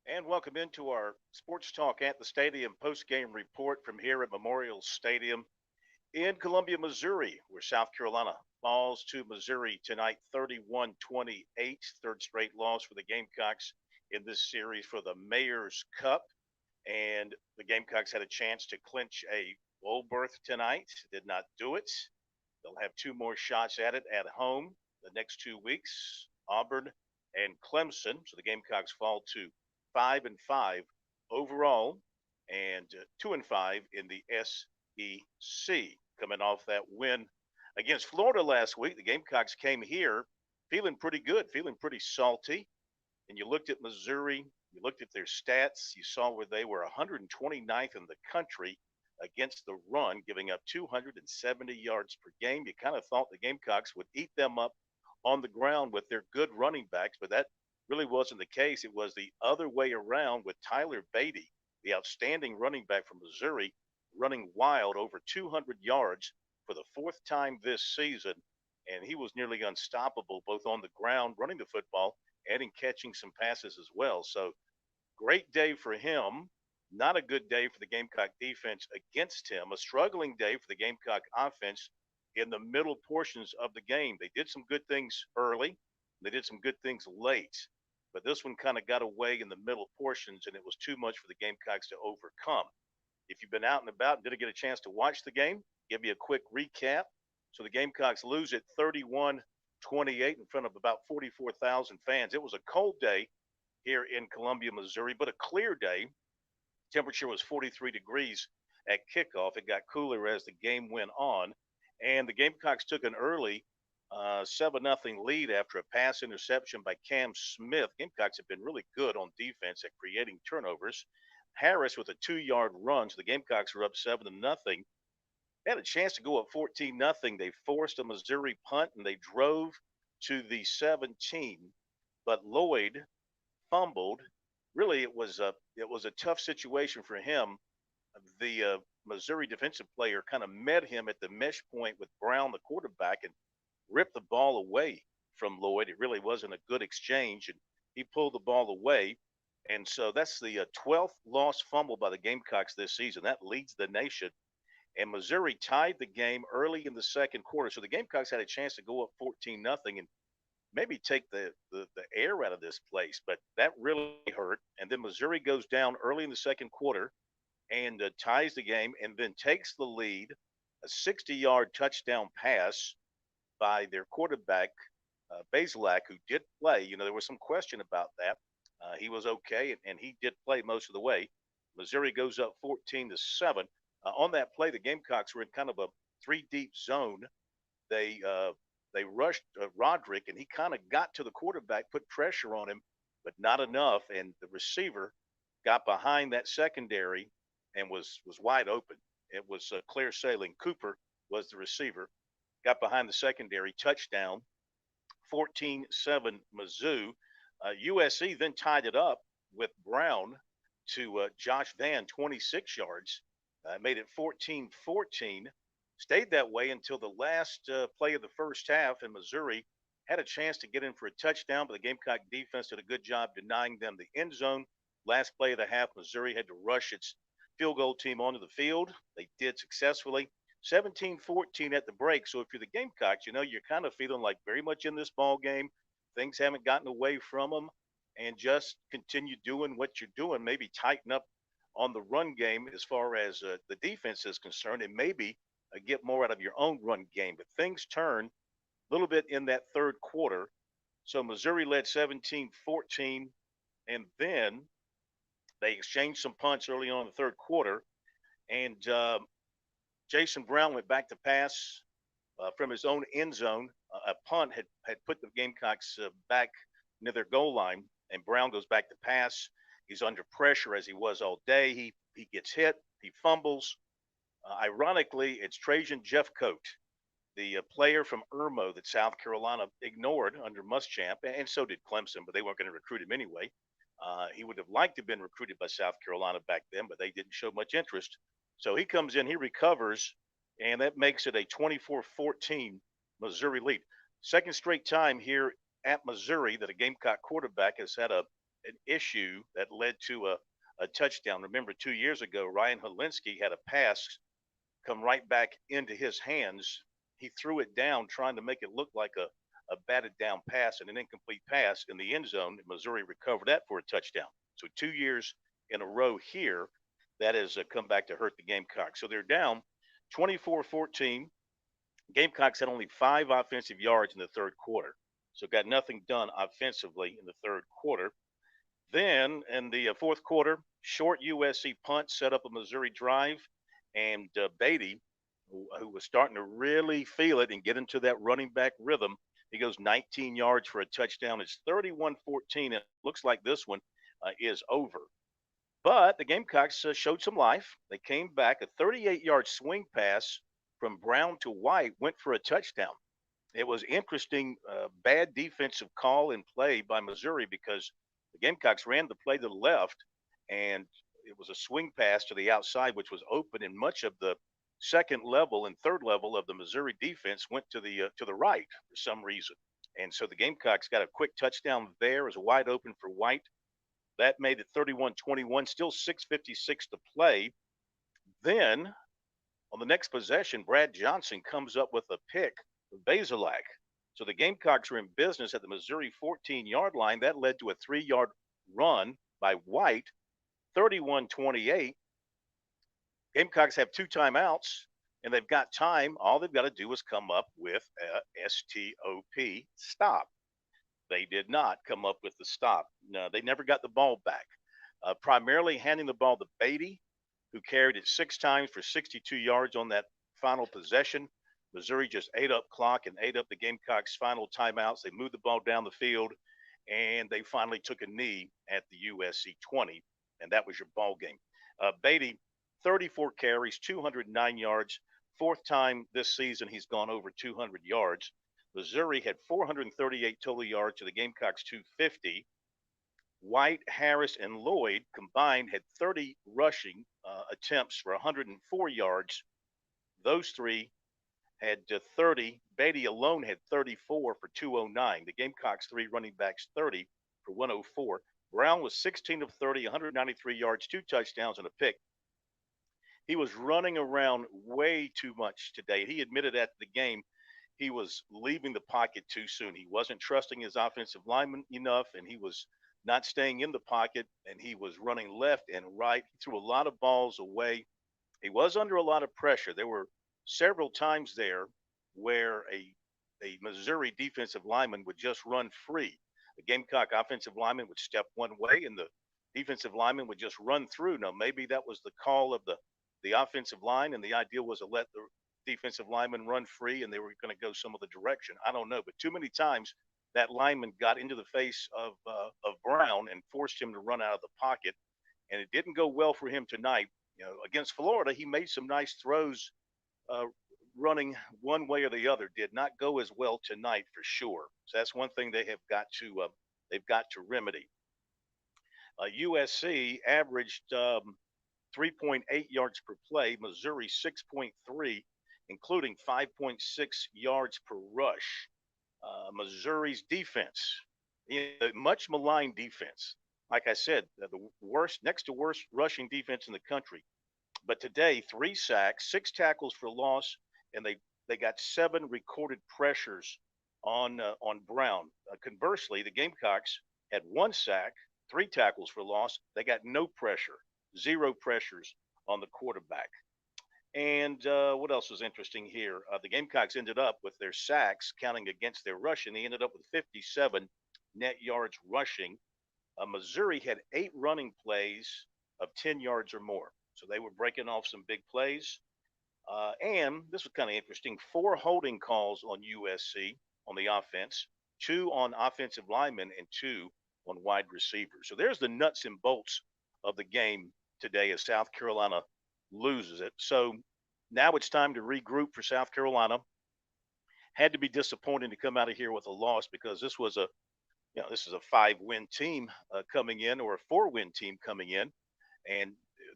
And welcome into our Sports Talk at the Stadium post-game report from here at Memorial Stadium in Columbia, Missouri, where South Carolina falls to Missouri tonight 31-28, third straight loss for the Gamecocks in this series for the Mayor's Cup. And the Gamecocks had a chance to clinch a bowl berth tonight, did not do it. They'll have two more shots at it at home the next 2 weeks, Auburn and Clemson. So the Gamecocks fall to 5-5 overall and 2-5 in the SEC. Coming off that win against Florida last week, the Gamecocks came here feeling pretty good, feeling pretty salty. And you looked at Missouri, you looked at their stats, you saw where they were 129th in the country against the run, giving up 270 yards per game. You kind of thought the Gamecocks would eat them up on the ground with their good running backs, but that really wasn't the case. It was the other way around with Tyler Beatty, the outstanding running back from Missouri, running wild over 200 yards for the fourth time this season. And he was nearly unstoppable both on the ground running the football and in catching some passes as well. So great day for him. Not a good day for the Gamecock defense against him. A struggling day for the Gamecock offense in the middle portions of the game. They did some good things early. They did some good things late. But this one kind of got away in the middle portions, and it was too much for the Gamecocks to overcome. If you've been out and about and didn't get a chance to watch the game, give you a quick recap. So the Gamecocks lose it 31-28 in front of about 44,000 fans. It was a cold day here in Columbia, Missouri, but a clear day. Temperature was 43 degrees at kickoff. It got cooler as the game went on, and the Gamecocks took an early 7-0 lead after a pass interception by Cam Smith. Gamecocks have been really good on defense at creating turnovers. Harris with a 2-yard run, so the Gamecocks were up 7-0. They had a chance to go up 14-0. They forced a Missouri punt and they drove to the 17, but Lloyd fumbled. Really, it was a tough situation for him. The Missouri defensive player kind of met him at the mesh point with Brown, the quarterback, and ripped the ball away from Lloyd. It really wasn't a good exchange, and he pulled the ball away. And so that's the 12th lost fumble by the Gamecocks this season. That leads the nation. And Missouri tied the game early in the second quarter. So the Gamecocks had a chance to go up 14-0 and maybe take the air out of this place, but that really hurt. And then Missouri goes down early in the second quarter and ties the game and then takes the lead. A 60-yard touchdown pass by their quarterback, Bazelak, who did play. You know, there was some question about that. He was okay, and he did play most of the way. Missouri goes up 14-7. On that play, the Gamecocks were in kind of a three deep zone. They they rushed Roderick, and he kind of got to the quarterback, put pressure on him, but not enough. And the receiver got behind that secondary and was wide open. It was clear sailing. Cooper was the receiver, got behind the secondary, touchdown, 14-7 Mizzou. USC then tied it up with Brown to Josh Van, 26 yards, made it 14-14. Stayed that way until the last play of the first half, and Missouri had a chance to get in for a touchdown, but the Gamecock defense did a good job denying them the end zone. Last play of the half, Missouri had to rush its field goal team onto the field. They did successfully. 17-14 at the break. So if you're the Gamecocks, you know, you're kind of feeling like very much in this ball game. Things haven't gotten away from them, and just continue doing what you're doing. Maybe tighten up on the run game as far as the defense is concerned, and maybe get more out of your own run game. But things turn a little bit in that third quarter. So Missouri led 17-14, and then they exchanged some punts early on in the third quarter, and Jason Brown went back to pass from his own end zone. A punt had put the Gamecocks back near their goal line, and Brown goes back to pass. He's under pressure as he was all day. He gets hit. He fumbles. Ironically, it's Trajan Jeffcoat, the player from Irmo that South Carolina ignored under Muschamp, and so did Clemson, but they weren't going to recruit him anyway. He would have liked to have been recruited by South Carolina back then, but they didn't show much interest. So he comes in, he recovers, and that makes it a 24-14 Missouri lead. Second straight time here at Missouri that a Gamecock quarterback has had a an issue that led to a touchdown. Remember, 2 years ago, Ryan Helinski had a pass come right back into his hands. He threw it down, trying to make it look like a batted down pass and an incomplete pass in the end zone. Missouri recovered that for a touchdown. So 2 years in a row here, that has come back to hurt the Gamecocks. So they're down 24-14. Gamecocks had only 5 offensive yards in the third quarter. So got nothing done offensively in the third quarter. Then in the fourth quarter, short USC punt set up a Missouri drive, and Beatty, who was starting to really feel it and get into that running back rhythm, he goes 19 yards for a touchdown. It's 31-14, and it looks like this one is over. But the Gamecocks showed some life. They came back. A 38-yard swing pass from Brown to White went for a touchdown. It was interesting, bad defensive call and play by Missouri because the Gamecocks ran the play to the left, and it was a swing pass to the outside, which was open, and much of the second level and third level of the Missouri defense went to the right for some reason. And so the Gamecocks got a quick touchdown there. It was wide open for White. That made it 31-21, still 6:56 to play. Then on the next possession, Brad Johnson comes up with a pick for Basilak. So the Gamecocks are in business at the Missouri 14-yard line. That led to a 3-yard run by White, 31-28. Gamecocks have 2 timeouts, and they've got time. All they've got to do is come up with a STOP, stop. They did not come up with the stop. No, they never got the ball back. Primarily handing the ball to Beatty, who carried it 6 times for 62 yards on that final possession. Missouri just ate up clock and ate up the Gamecocks' final timeouts. They moved the ball down the field, and they finally took a knee at the USC 20, and that was your ball game. Beatty, 34 carries, 209 yards. Fourth time this season he's gone over 200 yards. Missouri had 438 total yards to the Gamecocks 250. White, Harris, and Lloyd combined had 30 rushing attempts for 104 yards. Those three had 30. Beatty alone had 34 for 209. The Gamecocks' 3 running backs 30 for 104. Brown was 16 of 30, 193 yards, 2 touchdowns, and a pick. He was running around way too much today. He admitted after the game he was leaving the pocket too soon. He wasn't trusting his offensive lineman enough, and he was not staying in the pocket, and he was running left and right. He threw a lot of balls away. He was under a lot of pressure. There were several times there where a Missouri defensive lineman would just run free. The Gamecock offensive lineman would step one way, and the defensive lineman would just run through. Now, maybe that was the call of the offensive line, and the idea was to let the defensive lineman run free, and they were going to go some other direction. I don't know, but too many times that lineman got into the face of Brown and forced him to run out of the pocket, and it didn't go well for him tonight. You know, against Florida, he made some nice throws, running one way or the other. Did not go as well tonight for sure. So that's one thing they've got to remedy. USC averaged 3.8 yards per play. Missouri 6.3, including 5.6 yards per rush. Missouri's defense, much maligned defense. Like I said, the worst, next to worst rushing defense in the country. But today, 3 sacks, 6 tackles for loss, and they got 7 recorded pressures on Brown. Conversely, the Gamecocks had 1 sack, 3 tackles for loss. They got no pressure, 0 pressures on the quarterback. And what else was interesting here? The Gamecocks ended up with their sacks counting against their rushing. They ended up with 57 net yards rushing. Missouri had 8 running plays of 10 yards or more. So they were breaking off some big plays. And this was kind of interesting, 4 holding calls on USC on the offense, 2 on offensive linemen, and 2 on wide receivers. So there's the nuts and bolts of the game today as South Carolina loses it. So now it's time to regroup for South Carolina. Had to be disappointing to come out of here with a loss because this is a 5-win team coming in, or a 4-win team coming in, and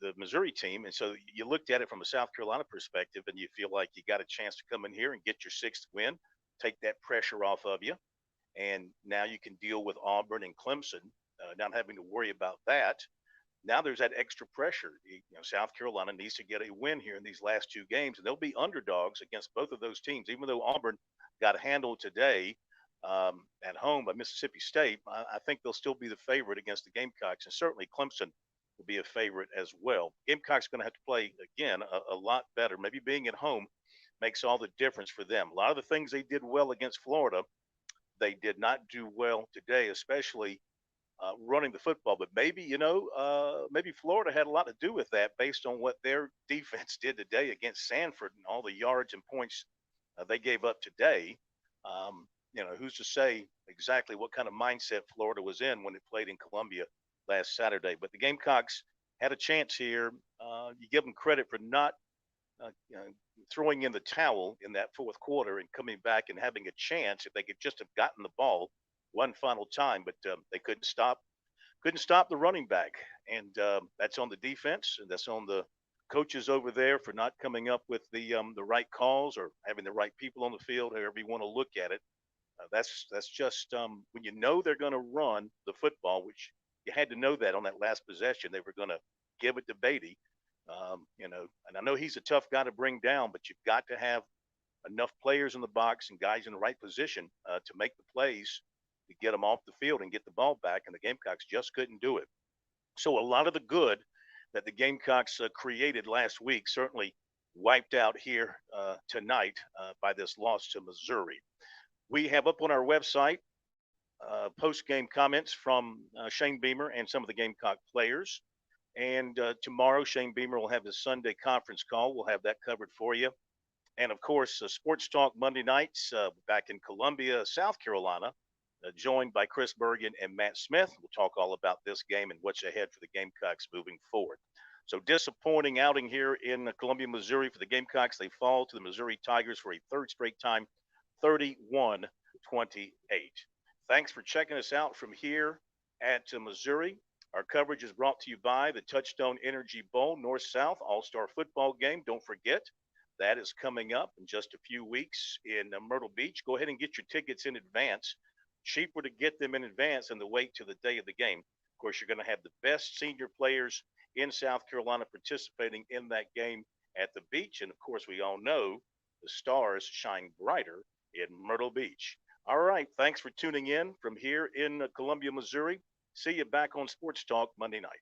the Missouri team. And so you looked at it from a South Carolina perspective, and you feel like you got a chance to come in here and get your 6th win, take that pressure off of you, and now you can deal with Auburn and Clemson not having to worry about that. Now there's that extra pressure. South Carolina needs to get a win here in these last two games, and they'll be underdogs against both of those teams. Even though Auburn got handled today at home by Mississippi State, I think they'll still be the favorite against the Gamecocks, and certainly Clemson will be a favorite as well. Gamecocks going to have to play again a lot better. Maybe being at home makes all the difference for them. A lot of the things they did well against Florida, they did not do well today, especially running the football. But maybe, maybe Florida had a lot to do with that based on what their defense did today against Sanford and all the yards and points they gave up today. Who's to say exactly what kind of mindset Florida was in when it played in Columbia last Saturday? But the Gamecocks had a chance here. You give them credit for not uh, you know, throwing in the towel in that fourth quarter and coming back and having a chance if they could just have gotten the ball one final time, but they couldn't stop the running back, and that's on the defense, and that's on the coaches over there for not coming up with the right calls or having the right people on the field, however you want to look at it. That's just when you know they're going to run the football, which you had to know that on that last possession they were going to give it to Beatty. And I know he's a tough guy to bring down, but you've got to have enough players in the box and guys in the right position to make the plays to get them off the field and get the ball back. And the Gamecocks just couldn't do it. So a lot of the good that the Gamecocks created last week certainly wiped out here tonight by this loss to Missouri. We have up on our website post-game comments from Shane Beamer and some of the Gamecock players. And tomorrow, Shane Beamer will have his Sunday conference call. We'll have that covered for you. And of course, Sports Talk Monday nights back in Columbia, South Carolina, joined by Chris Bergen and Matt Smith. We'll talk all about this game and what's ahead for the Gamecocks moving forward. So disappointing outing here in Columbia, Missouri for the Gamecocks. They fall to the Missouri Tigers for a third straight time, 31-28. Thanks for checking us out from here at Missouri. Our coverage is brought to you by the Touchstone Energy Bowl North-South All-Star Football Game. Don't forget, that is coming up in just a few weeks in Myrtle Beach. Go ahead and get your tickets in advance. Cheaper to get them in advance than to wait till the day of the game. Of course, you're going to have the best senior players in South Carolina participating in that game at the beach. And of course, we all know the stars shine brighter in Myrtle Beach. All right. Thanks for tuning in from here in Columbia, Missouri. See you back on Sports Talk Monday night.